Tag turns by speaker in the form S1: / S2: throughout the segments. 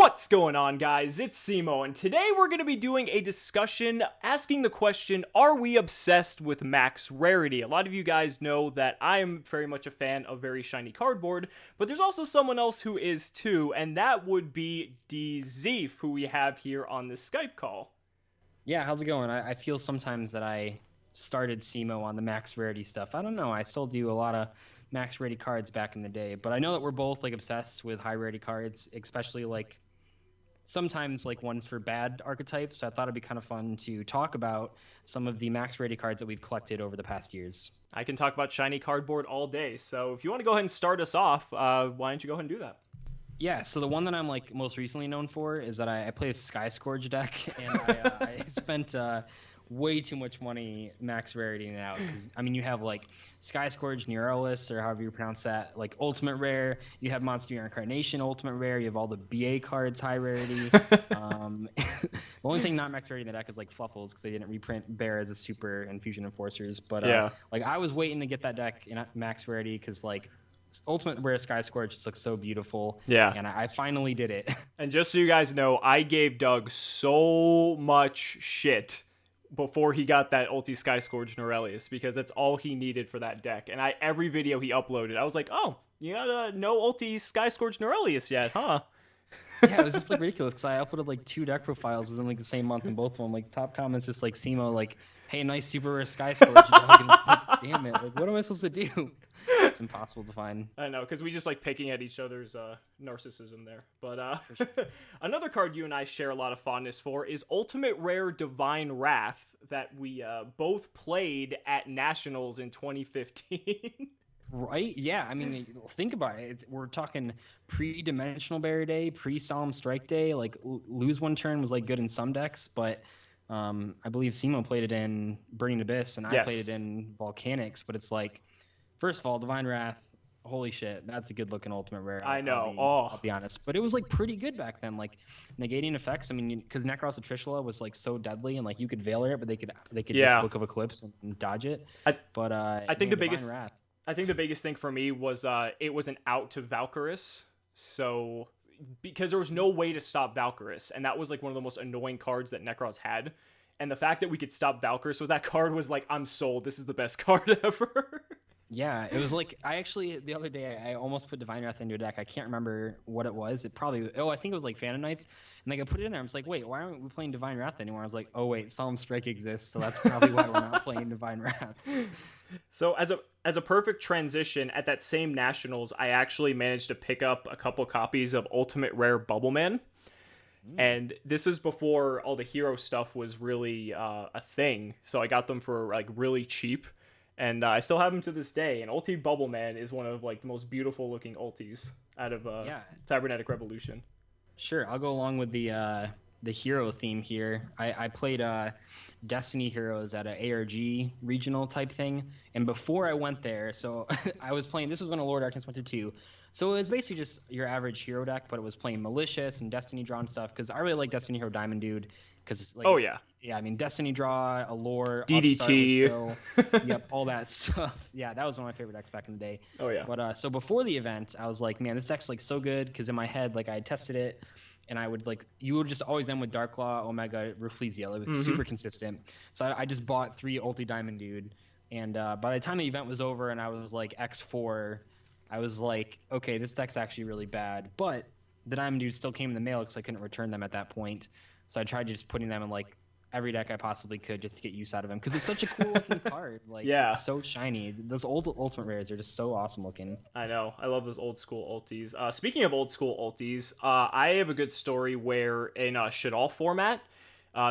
S1: What's going on, guys? It's Cimoooooooo, and today we're going to be doing a discussion asking the question, are we obsessed with max rarity? A lot of you guys know that I am very much a fan of very shiny cardboard, but there's also someone else who is too, and that would be Dzeeff, who we have here on this Skype call.
S2: Yeah, how's it going? I feel sometimes that I started Cimoooooooo on the max rarity stuff. I don't know. I still do a lot of max rarity cards back in the day, but I know that we're both like obsessed with high rarity cards, especially like sometimes like ones for bad archetypes. So I thought it'd be kind of fun to talk about some of the max rarity cards that we've collected over the past years.
S1: I can talk about shiny cardboard all day, so if you want to go ahead and start us off, why don't you go ahead and do that?
S2: Yeah, so the one that I'm like most recently known for is that I play a Sky Scourge deck, and I spent way too much money max rarity it out, because I mean you have like Sky Scourge Neuralis, or however you pronounce that, like ultimate rare. You have Monster Incarnation ultimate rare. You have all the BA cards high rarity. The only thing not max rarity in the deck is like Fluffles, because they didn't reprint Bear as a super and Fusion Enforcers. But
S1: yeah,
S2: like I was waiting to get that deck in max rarity because like ultimate rare Sky Scourge just looks so beautiful.
S1: Yeah,
S2: and I finally did it.
S1: And just so you guys know, I gave Doug so much shit before he got that ulti Sky Scourge Neuralis, because that's all he needed for that deck. And every video he uploaded, I was like, oh, you got no ulti Sky Scourge Neuralis yet, huh?
S2: Yeah, it was just like ridiculous, because I uploaded like 2 deck profiles within like the same month, and both of them like top comments just like Cimoooooooo like, hey, nice super rare Sky Scourge dog. And it's like, damn it, like what am I supposed to do? It's impossible to find.
S1: I know, because we just like picking at each other's narcissism there. But
S2: sure.
S1: Another card you and I share a lot of fondness for is Ultimate Rare Divine Wrath, that we both played at Nationals in 2015.
S2: Right? Yeah, I mean, think about it. We're talking pre-dimensional barrier day, pre-solemn strike day. Like lose one turn was like good in some decks, but I believe Cimoooooooo played it in Burning Abyss, and I played it in Volcanics. But it's like, first of all, Divine Wrath, holy shit, that's a good looking ultimate rare.
S1: I know.
S2: I'll be honest, but it was like pretty good back then. Like negating effects. I mean, because Nekros of Trishula was like so deadly, and like you could Veil it, but they could just Book of Eclipse and dodge it. I
S1: think the biggest.
S2: Wrath,
S1: I think the biggest thing for me was it was an out to Valkyrus, so because there was no way to stop Valkyrus, and that was like one of the most annoying cards that Nekros had. And the fact that we could stop Valkyrus with that card was like, I'm sold. This is the best card ever.
S2: Yeah, it was like, I actually, the other day, I almost put Divine Wrath into a deck. I can't remember what it was. I think it was like Phantom Knights. And like I put it in there. I was like, wait, why aren't we playing Divine Wrath anymore? I was like, oh wait, Solemn Strike exists, so that's probably why we're not playing Divine Wrath.
S1: So as a perfect transition, at that same Nationals, I actually managed to pick up a couple copies of Ultimate Rare Bubbleman. And this is before all the hero stuff was really a thing. So I got them for like really cheap. And I still have them to this day. And Ulti Bubbleman is one of like the most beautiful looking ultis out of Cybernetic Revolution.
S2: Sure, I'll go along with the hero theme here. I played Destiny Heroes at an ARG regional type thing. And before I went there, so I was playing, this was when Lord Darkness went to 2. So it was basically just your average hero deck, but it was playing Malicious and Destiny Draw and stuff, because I really like Destiny Hero Diamond Dude. Because like, I mean, Destiny Draw, Allure,
S1: DDT,
S2: yep, all that stuff. Yeah, that was one of my favorite decks back in the day.
S1: Oh yeah.
S2: But so before the event, I was like, man, this deck's like so good, because in my head, like I had tested it, and I would like, you would just always end with Dark Claw, Omega, Rafflesia. It was super consistent. So I just bought 3 Ulti Diamond Dude, and by the time the event was over and I was like X4, I was like, okay, this deck's actually really bad. But the Diamond Dude still came in the mail because I couldn't return them at that point. So I tried just putting them in like every deck I possibly could just to get use out of them, because it's such a cool looking card. Like, it's so shiny. Those old Ultimate Rares are just so awesome looking.
S1: I know. I love those old school ultis. Speaking of old school ultis, I have a good story where in Shaddoll format,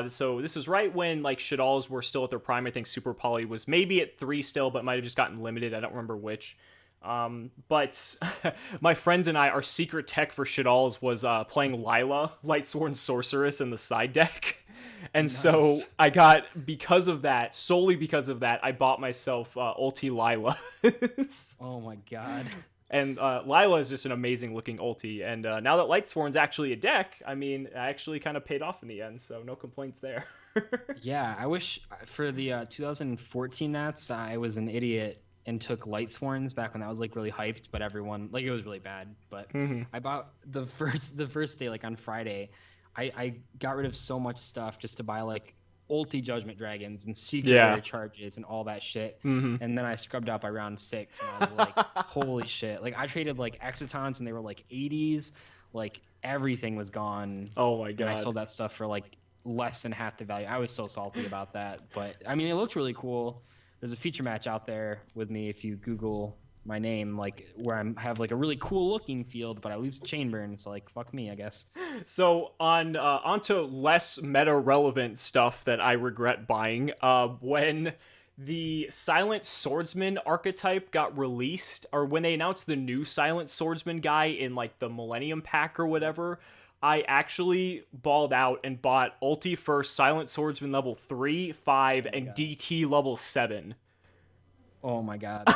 S1: so this is right when like Shaddolls were still at their prime. I think Super Poly was maybe at 3 still, but might have just gotten limited. I don't remember which. But my friends and I, our secret tech for Shaddolls was playing Lila, Lightsworn Sorceress, in the side deck. And so I got, solely because of that, I bought myself Ulti Lila.
S2: Oh my god.
S1: And Lila is just an amazing looking ulti. And now that Lightsworn's actually a deck, I mean, it actually kind of paid off in the end, so no complaints there.
S2: Yeah, I wish for the 2014 Nats, I was an idiot and took Light Sworns back when that was like really hyped, but everyone like it was really bad. But I bought the first day, like on Friday, I got rid of so much stuff just to buy like ulti Judgment Dragons and secret rare charges and all that shit. And then I scrubbed out by round 6 and I was like, holy shit. Like I traded like Exitons when they were like 80s, like everything was gone.
S1: Oh my god.
S2: And I sold that stuff for like less than half the value. I was so salty about that, but I mean it looked really cool. There's a feature match out there with me if you Google my name, like where I have like a really cool looking field, but I lose chain burn, so like fuck me, I guess.
S1: So onto less meta relevant stuff that I regret buying. When the Silent Swordsman archetype got released, or when they announced the new Silent Swordsman guy in like the Millennium Pack or whatever, I actually balled out and bought Ulti first, Silent Swordsman level 3, 5, and DT level 7.
S2: Oh my god.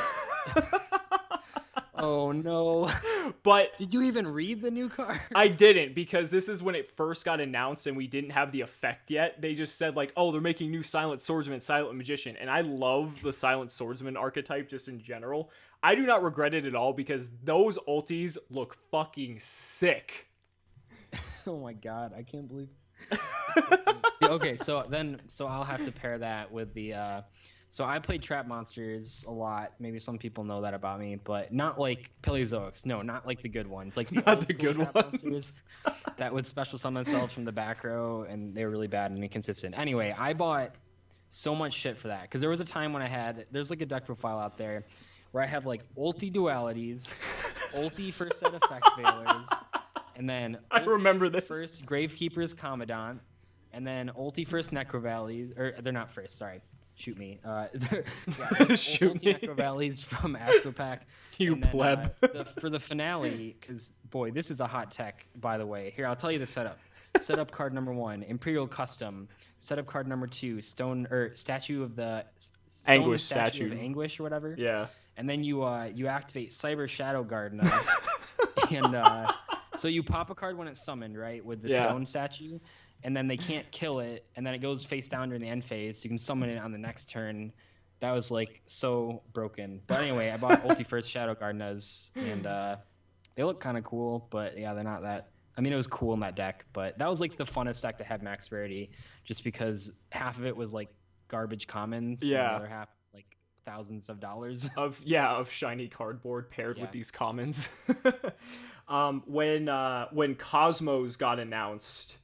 S2: Oh no.
S1: But
S2: did you even read the new card?
S1: I didn't, because this is when it first got announced and we didn't have the effect yet. They just said like, oh, they're making new Silent Swordsman, Silent Magician. And I love the Silent Swordsman archetype just in general. I do not regret it at all because those ultis look fucking sick.
S2: Oh my god, I can't believe. Okay, so I'll have to pair that with the so I played Trap Monsters a lot. Maybe some people know that about me, but not like Paleozoics. No, not like the good ones. Like
S1: not the good
S2: Trap
S1: ones.
S2: Monsters that would special summon themselves from the back row, and they were really bad and inconsistent. Anyway, I bought so much shit for that because there was a time when there's like a deck profile out there where I have like ulti dualities, ulti first set effect veilers, and then
S1: I remember this
S2: first Gravekeeper's Commandant, and then ulti first Necrovalleys, or they're not first, sorry. Shoot me.
S1: Shoot me.
S2: Necrovalleys from Astropack.
S1: You pleb.
S2: For the finale, because boy, this is a hot tech, by the way. Here, I'll tell you the setup. Setup card number 1, Imperial Custom. Setup card number 2, Statue of the
S1: Anguish
S2: statue of Anguish or whatever.
S1: Yeah.
S2: And then you activate Cyber Shadow Gardener, and so you pop a card when it's summoned, right, with the stone statue. And then they can't kill it, and then it goes face down during the end phase, so you can summon it on the next turn. That was, like, so broken. But anyway, I bought Ulti First Shadow Gardenas, and they look kind of cool, but yeah, they're not that... I mean, it was cool in that deck, but that was, like, the funnest deck to have max rarity, just because half of it was, like, garbage commons, and the other half was, like, thousands of dollars.
S1: Of shiny cardboard paired with these commons. When Cosmos got announced...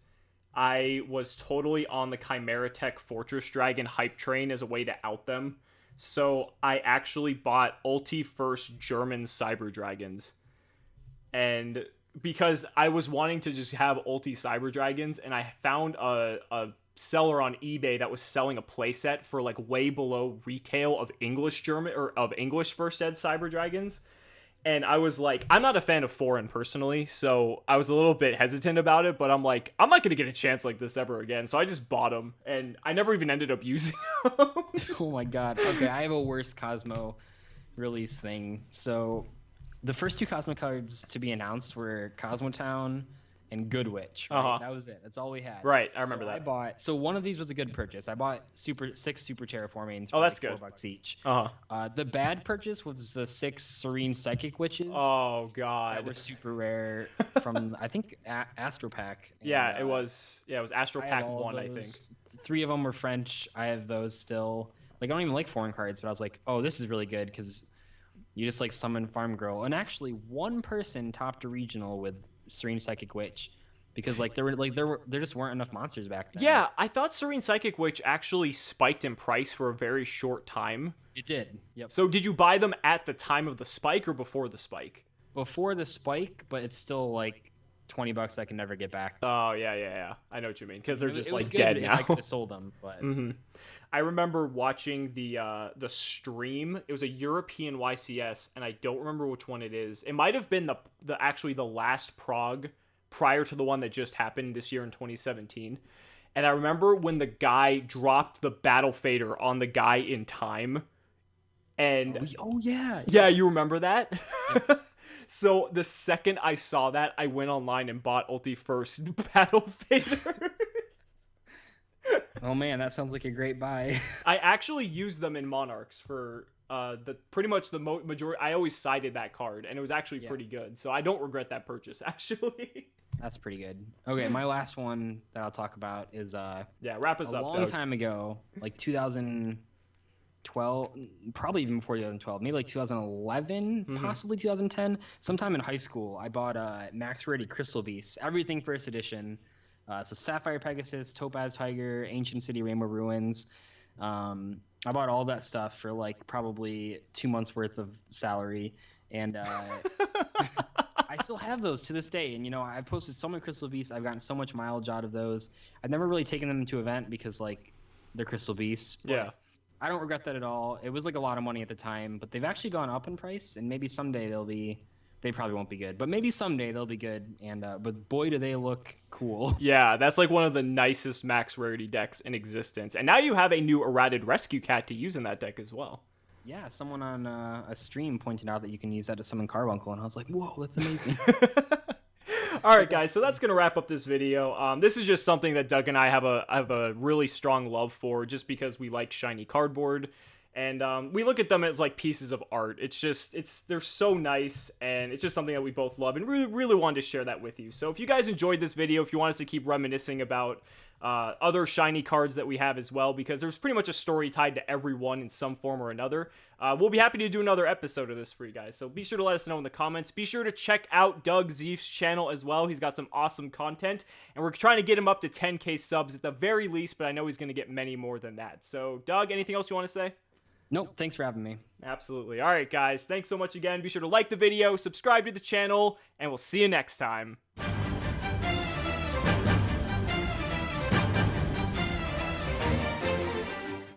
S1: I was totally on the Chimera Tech Fortress Dragon hype train as a way to out them. So I actually bought Ulti first German Cyber Dragons. And because I was wanting to just have Ulti Cyber Dragons, and I found a seller on eBay that was selling a playset for like way below retail of English first ed Cyber Dragons. And I was like, I'm not a fan of foreign personally, so I was a little bit hesitant about it, but I'm like, I'm not going to get a chance like this ever again. So I just bought them, and I never even ended up using them.
S2: Oh my god. Okay, I have a worse Cosmo release thing. So the first 2 Cosmo cards to be announced were Cosmotown and Good Witch. Right? That was it. That's all we had.
S1: Right, I remember that.
S2: So one of these was a good purchase. I bought 6 super terraformings for
S1: that's
S2: like
S1: good.
S2: $4 each. The bad purchase was the 6 Serene Psychic Witches.
S1: Oh god.
S2: That were super rare from I think Astropack.
S1: And, it was Astropack 1, I think.
S2: 3 of them were French. I have those still. Like I don't even like foreign cards, but I was like, "Oh, this is really good cuz you just like summon Farm Girl." And actually one person topped a regional with Serene Psychic Witch because there just weren't enough monsters back then.
S1: Yeah, I thought Serene Psychic Witch actually spiked in price for a very short time.
S2: It did. Yep.
S1: So did you buy them at the time of the spike or before the spike?
S2: Before the spike, but it's still like $20 I can never get back.
S1: Oh yeah. I know what you mean because they're just like
S2: dead
S1: now.
S2: I could have sold them, but
S1: I remember watching the stream. It was a European YCS, and I don't remember which one it is. It might have been the last prog prior to the one that just happened this year in 2017. And I remember when the guy dropped the Battle Fader on the guy in time. And yeah, you remember that? Yep. So the second I saw that, I went online and bought Ulti First Battle Fader.
S2: Oh man, that sounds like a great buy.
S1: I actually used them in Monarchs for the pretty much the majority. I always cited that card, and it was actually pretty good. So I don't regret that purchase, actually.
S2: That's pretty good. Okay, my last one that I'll talk about is
S1: wrap us
S2: a
S1: up.
S2: long time ago, like 2012, probably even before 2012, maybe like 2011, possibly 2010. Sometime in high school, I bought Max Rarity Crystal Beasts, everything first edition. So Sapphire Pegasus, Topaz Tiger, Ancient City Rainbow Ruins. I bought all that stuff for like probably 2 months worth of salary, and I still have those to this day. And I've posted so many Crystal Beasts. I've gotten so much mileage out of those. I've never really taken them to event because like they're Crystal Beasts.
S1: Yeah.
S2: I don't regret that at all. It was like a lot of money at the time, but they've actually gone up in price, and maybe someday they probably won't be good, but maybe someday they'll be good. And but boy, do they look cool.
S1: Yeah, that's like one of the nicest Max Rarity decks in existence. And now you have a new errated rescue cat to use in that deck as well.
S2: Yeah, someone on a stream pointed out that you can use that to summon Carbuncle, and I was like, whoa, that's amazing.
S1: All right, guys, so that's going to wrap up this video. This is just something that Doug and I have a really strong love for, just because we like shiny cardboard. And we look at them as like pieces of art. They're so nice, and it's just something that we both love, and really, really wanted to share that with you. So if you guys enjoyed this video, if you want us to keep reminiscing about other shiny cards that we have as well, because there's pretty much a story tied to every one in some form or another, we'll be happy to do another episode of this for you guys. So be sure to let us know in the comments. Be sure to check out Doug Dzeeff's channel as well. He's got some awesome content, and we're trying to get him up to 10K subs at the very least, but I know he's going to get many more than that. So Doug, anything else you want to say?
S2: Nope, thanks for having me.
S1: Absolutely. All right, guys, thanks so much again. Be sure to like the video, subscribe to the channel, and we'll see you next time.